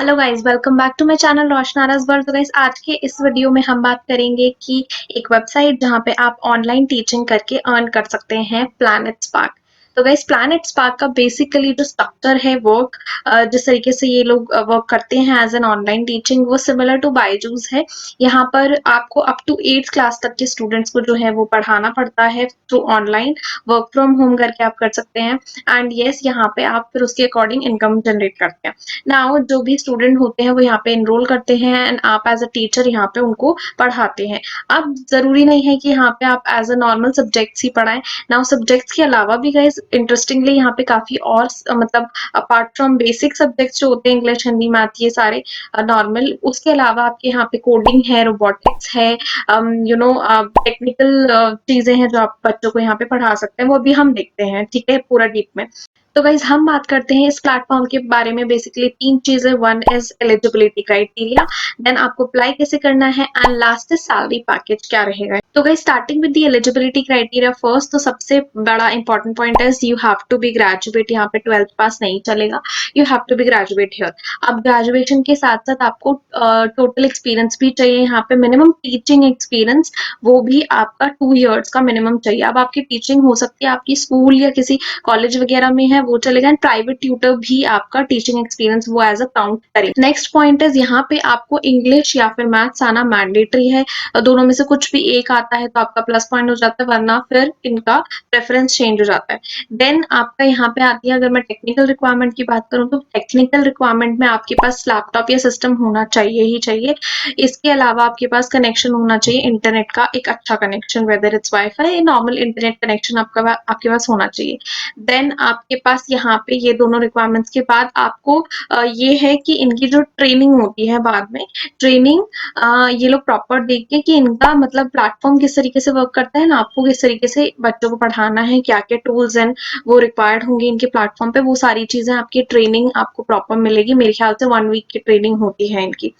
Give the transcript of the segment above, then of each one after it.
Hello guys, welcome back to my channel Roshnaraj world. तो guys, आज के इस वीडियो में हम बात करेंगे कि एक वेबसाइट जहां पे आप ऑनलाइन टीचिंग करके अर्न कर सकते हैं, प्लैनेट स्पार्क। तो गाइस, प्लैनेट स्पार्क का बेसिकली जो स्ट्रक्चर है वर्क, जिस तरीके से ये लोग वर्क करते हैं एज एन ऑनलाइन टीचिंग, वो सिमिलर टू बायजूस है। यहाँ पर आपको अप टू 8th क्लास तक के स्टूडेंट्स को जो है वो पढ़ाना पड़ता है through online. Work from home करके आप कर सकते हैं एंड यस, यहाँ पे आप फिर उसके अकॉर्डिंग इनकम जनरेट करते हैं। नाउ जो भी स्टूडेंट होते हैं वो यहाँ पे एनरोल करते हैं एंड आप एज अ टीचर यहाँ पे उनको पढ़ाते हैं। अब जरूरी नहीं है कि यहाँ पे आप एज अ नॉर्मल सब्जेक्ट्स ही पढ़ाएं। नाउ सब्जेक्ट्स के अलावा भी गाइस, इंटरेस्टिंगली यहाँ पे काफी और मतलब अपार्ट फ्रॉम बेसिक सब्जेक्ट्स जो होते हैं, इंग्लिश, हिंदी, मैथ, ये सारे नॉर्मल, उसके अलावा आपके यहाँ पे कोडिंग है, रोबोटिक्स है, टेक्निकल चीजें हैं जो आप बच्चों को यहाँ पे पढ़ा सकते हैं। वो भी हम देखते हैं, ठीक है, पूरा डीप में। तो गाइज, हम बात करते हैं इस प्लेटफॉर्म के बारे में। बेसिकली 3 चीजें, one is eligibility criteria, then आपको अप्लाई कैसे करना है, and last is salary package क्या रहेगा। तो guys, starting with the eligibility criteria first, तो सबसे बड़ा important point is you have to be graduate. यहाँ पे 12th पास नहीं चलेगा, you have to be graduate here. अब ग्रेजुएशन के साथ साथ आपको टोटल एक्सपीरियंस भी चाहिए। यहाँ पे मिनिमम टीचिंग एक्सपीरियंस, वो भी आपका 2 years का मिनिमम चाहिए। अब आपकी टीचिंग हो सकती है आपकी स्कूल या किसी कॉलेज वगैरह में है, वो चलेगा। एंड प्राइवेट ट्यूटर भी आपका टीचिंग एक्सपीरियंस वो एज अ काउंट करेगा। नेक्स्ट पॉइंट इज यहाँ पे आपको इंग्लिश या फिर मैथ्स आना मैंडेटरी है। दोनों में से कुछ भी एक आता है तो आपका प्लस पॉइंट हो जाता है, वरना फिर इनका प्रेफरेंस चेंज हो जाता है। देन आपका यहाँ पे आती है, अगर मैं टेक्निकल रिक्वायरमेंट की बात करूँ तो टेक्निकल रिक्वायरमेंट में आपके पास लैपटॉप या सिस्टम होना चाहिए ही चाहिए। इसके अलावा आपके पास कनेक्शन होना चाहिए इंटरनेट का, एक अच्छा connection, whether it's wifi, normal internet connection आपके पास होना चाहिए। देन आपके पास यहाँ पे ये दोनों रिक्वायरमेंट्स के बाद आपको ये है कि इनकी जो ट्रेनिंग होती है बाद में, ट्रेनिंग ये लोग प्रॉपर देख के कि इनका मतलब प्लेटफॉर्म किस तरीके से वर्क करता है ना, आपको किस तरीके से बच्चों को पढ़ाना है, क्या क्या टूल्स एंड वो रिक्वायर्ड होंगे इनके प्लेटफॉर्म पे, वो सारी चीजें आपकी ट्रेनिंग आपको प्रॉपर मिलेगी। मेरे ख्याल से 1 वीक की ट्रेनिंग होती है इनकी।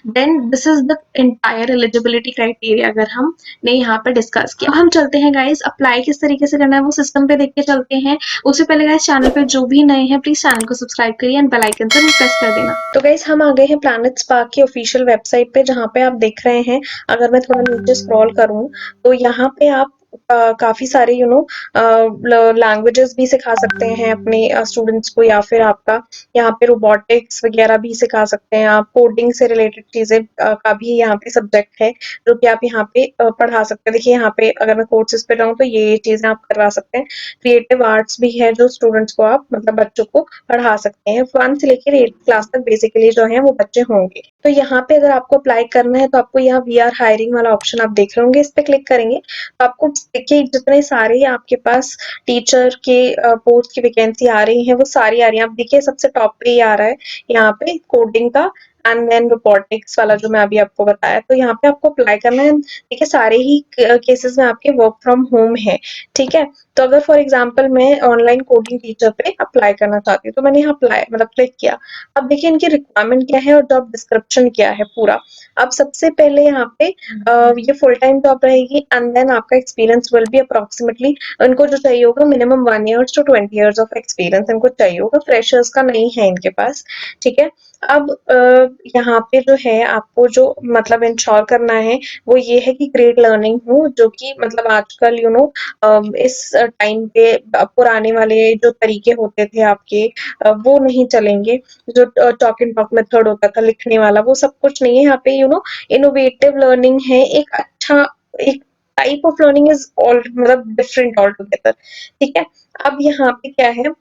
Then this is the entire eligibility criteria अगर हमने यहाँ पे डिस्कस किया। अब हम चलते हैं गाइज, अप्लाई किस तरीके से करना है वो सिस्टम पे देख के चलते हैं। उससे पहले गाइस, चैनल पे जो भी नए हैं प्लीज चैनल को सब्सक्राइब करिए एंड बेल आइकन जरूर प्रेस कर देना। तो गाइस, हम आ गए हैं प्लैनेट स्पार्क की ऑफिशियल वेबसाइट पे, जहाँ पे आप देख रहे हैं। अगर मैं थोड़ा नीचे स्क्रॉल करूँ तो यहाँ पे आप काफी सारे लैंग्वेजेस भी सिखा सकते हैं अपने स्टूडेंट्स को, या फिर आपका यहाँ पे रोबोटिक्स वगैरह भी सिखा सकते हैं। आप कोडिंग से रिलेटेड चीजें का भी यहाँ पे सब्जेक्ट है जो कि आप यहाँ पे पढ़ा सकते हैं। देखिए यहाँ पे अगर मैं कोर्सेज पे जाऊँ तो ये चीजें आप करवा सकते हैं। क्रिएटिव आर्ट्स भी है जो स्टूडेंट्स को आप मतलब बच्चों को पढ़ा सकते हैं। 1 से लेकर 8th क्लास तक बेसिकली जो है वो बच्चे होंगे। तो यहाँ पे अगर आपको अप्लाई करना है तो आपको यहाँ वी आर हायरिंग वाला ऑप्शन आप देख रहे होंगे, इस पे क्लिक करेंगे तो आपको देखिए जितने सारे आपके पास टीचर के पोस्ट की वैकेंसी आ रही है वो सारी आ रही है। आप देखिए सबसे टॉप पे ही आ रहा है यहाँ पे कोडिंग का एंड देन रोबोटिक्स वाला जो मैं अभी आपको बताया। तो यहाँ पे आपको अप्लाई करना है। देखिए सारे ही केसेस में आपके वर्क फ्रॉम होम है, ठीक है। तो अगर फॉर एग्जांपल मैं ऑनलाइन कोडिंग टीचर पे अप्लाई करना चाहती हूँ तो मैंने यहाँ अप्लाई मतलब क्लिक किया। अब देखिए इनकी रिक्वायरमेंट क्या है और जॉब डिस्क्रिप्शन क्या है पूरा। अब सबसे पहले यहाँ पे ये फुल टाइम जॉब रहेगी एंड देन आपका एक्सपीरियंस विल बी अप्रोक्सीमेटली, इनको जो चाहिए होगा minimum 1 years to 20 years of experience इनको चाहिए होगा। फ्रेशर्स का नहीं है इनके पास, ठीक है। अब यहाँ पे जो है आपको जो मतलब इंश्योर करना है वो ये है कि ग्रेड लर्निंग हो, जो कि मतलब आजकल इस टाइम पे पुराने वाले जो तरीके होते थे आपके वो नहीं चलेंगे। जो टॉक एंड टॉक मेथड होता था लिखने वाला, वो सब कुछ नहीं है यहाँ पे। इनोवेटिव लर्निंग है, एक अच्छा एक type of learning is all मतलब डिफरेंट ऑल टुगेदर, ठीक है। अब यहाँ पे क्या है,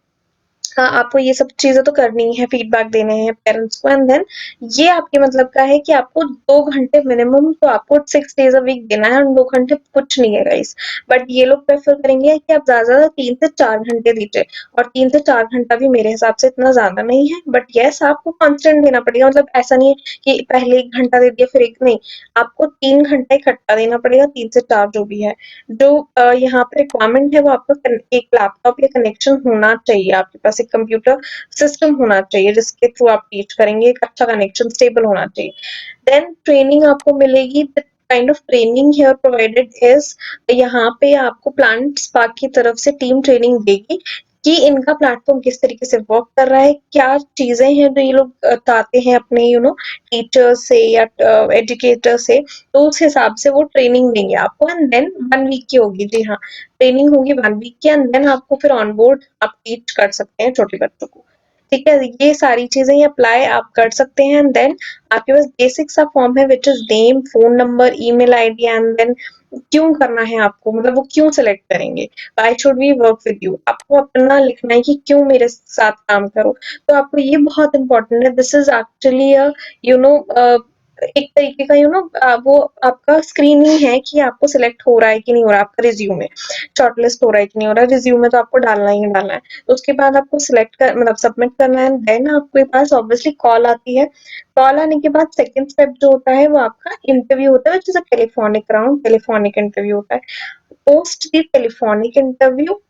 हाँ, आपको ये सब चीजें तो करनी है, फीडबैक देने हैं पेरेंट्स को एंड देन ये आपके मतलब का है कि आपको 2 घंटे मिनिमम तो आपको 6 days अ वीक देना है। और 2 घंटे कुछ नहीं है गाइस, बट ये लोग प्रेफर करेंगे कि आप ज्यादा से ज्यादा 3 से 4 घंटे दीजिए। और 3 से 4 घंटा भी मेरे हिसाब से इतना ज्यादा नहीं है, बट यस आपको कॉन्स्टेंट देना पड़ेगा। मतलब ऐसा नहीं है कि पहले 1 घंटा दे दिया फिर एक नहीं, आपको 3 घंटा इकट्ठा देना पड़ेगा, 3 से 4 जो भी है। जो यहाँ पे रिक्वायरमेंट है वो आपका एक लैपटॉप या कनेक्शन होना चाहिए, आपके पास एक कंप्यूटर सिस्टम होना चाहिए जिसके थ्रू आप टीच करेंगे, एक अच्छा कनेक्शन स्टेबल होना चाहिए। देन ट्रेनिंग आपको मिलेगी। The kind of training here provided is, यहाँ पे आपको प्लांट स्पार्क की तरफ से टीम ट्रेनिंग देगी। कि इनका प्लेटफ़ॉर्म किस तरीके से वर्क कर रहा है, क्या चीज़ें हैं जो ये लोग चाहते हैं अपने टीचर्स से या एजुकेटर से, तो उस हिसाब से वो ट्रेनिंग देंगे आपको एंड देन 1 वीक की होगी, जी हाँ, ट्रेनिंग होगी 1 वीक की एंड देन आपको फिर ऑन बोर्ड आप टीच कर सकते हैं छोटे बच्चों को। ठीक है? ये सारी चीज़ें ये अप्लाई आप कर सकते हैं एंड देन आपके पास बेसिक सा फॉर्म है which is name, phone number, email ID and then क्यों करना है आपको, मतलब वो क्यों सेलेक्ट करेंगे? Why should we work with you? आपको अपना लिखना है कि क्यों मेरे साथ काम करो। तो आपको ये बहुत इम्पोर्टेंट है, this is actually you know एक तरीके का वो आपका स्क्रीनिंग है कि आपको सिलेक्ट हो रहा है कि नहीं हो रहा है, आपका रिज़्यूमे, शॉर्टलिस्ट हो रहा है कि नहीं हो रहा है, रिज़्यूमे तो आपको डालना ही डालना है। तो उसके बाद आपको सिलेक्ट कर मतलब सबमिट करना है, देन आपके पास ऑब्वियसली कॉल आती है। कॉल आने के बाद सेकंड स्टेप जो होता है वो आपका इंटरव्यू होता है, which is a telephonic round, telephonic interview होता है। पोस्ट द टेलीफोनिक इंटरव्यू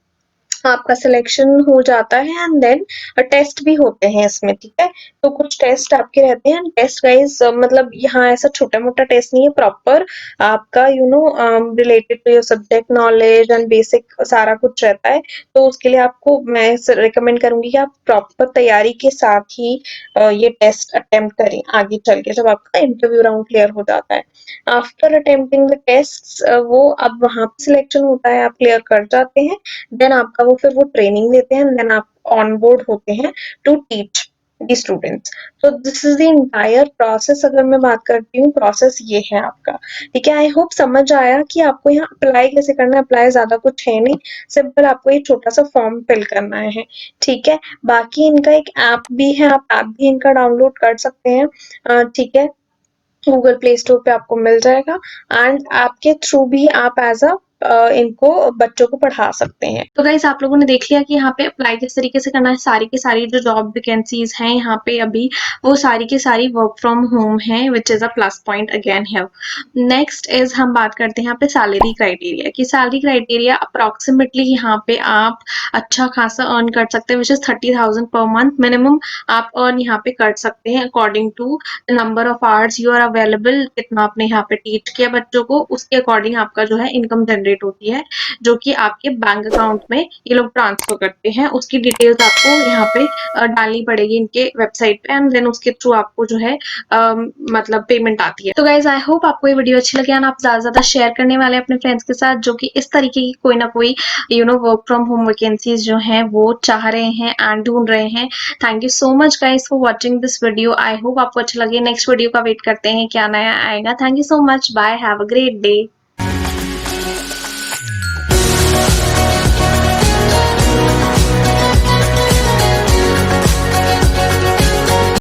आपका सिलेक्शन हो जाता है एंड देन टेस्ट भी होते हैं इसमें, ठीक है? तो कुछ टेस्ट आपके रहते हैं, टेस्ट गाइस मतलब यहाँ ऐसा छोटा-मोटा टेस्ट नहीं है, प्रॉपर आपका related to your subject knowledge and basic सारा कुछ रहता है। तो उसके लिए आपको मैं रिकमेंड करूंगी कि आप प्रॉपर तैयारी के साथ ही ये टेस्ट अटेम्प्ट करें आगे चल के, जब आपका इंटरव्यू राउंड क्लियर हो जाता है। आफ्टर अटेम्प्टिंग द टेस्ट वो अब वहाँ पे सिलेक्शन होता है, आप क्लियर कर जाते हैं, देन आपका वो फिर वो ट्रेनिंग देते हैं, देन आप ऑन बोर्ड होते हैं टू टीच द स्टूडेंट्स। तो this is the entire process. अगर मैं बात करती हूँ, प्रोसेस ये है आपका, ठीक है? आई होप समझ आया कि आपको यहाँ अप्लाई कैसे करना है। अप्लाई ज्यादा कुछ है नहीं, सिंपल आपको एक छोटा सा फॉर्म फिल करना है, ठीक है? बाकी इनका एक ऐप भी है, आप ऐप भी इनका डाउनलोड कर सकते हैं, ठीक है? गूगल प्ले स्टोर पे आपको मिल जाएगा एंड आपके थ्रू भी आप एज इनको बच्चों को पढ़ा सकते हैं। तो गाइस आप लोगों ने देख लिया कि यहाँ पे अप्लाई किस तरीके से करना है। सारी की सारी जो जॉब वैकेंसीज हैं यहाँ पे अभी, वो सारी की सारी वर्क फ्रॉम होम है, which is a plus point again है। नेक्स्ट इज हम बात करते हैं यहाँ पे सैलरी क्राइटेरिया की। सैलरी क्राइटेरिया अप्रोक्सीमेटली यहाँ पे आप अच्छा खासा अर्न कर सकते हैं, which is 30,000 per month minimum आप अर्न यहाँ पे कर सकते हैं according to number of hours you are available, कितना आपने यहाँ पे टीच किया बच्चों को, उसके अकॉर्डिंग आपका जो है इनकम जनरेट होती है, जो कि आपके बैंक अकाउंट में ये लोग ट्रांसफर करते हैं। उसकी डिटेल्स आपको यहाँ पे डालनी पड़ेगी इनके वेबसाइट पे एंड देन उसके थ्रू आपको जो है मतलब पेमेंट आती है। तो गाइज आई होप आपको ये वीडियो अच्छी लगी एंड आप ज्यादा से ज्यादा शेयर करने वाले अपने फ्रेंड्स के साथ जो कि इस तरीके की कोई ना कोई वर्क फ्रॉम होम वैकेंसीज जो हैं वो चाह रहे हैं एंड ढूंढ रहे हैं। Thank you so much guys for watching this video. I hope आपको अच्छा लगे। नेक्स्ट वीडियो का वेट करते हैं क्या नया आएगा। Thank you so much, bye, have a great day.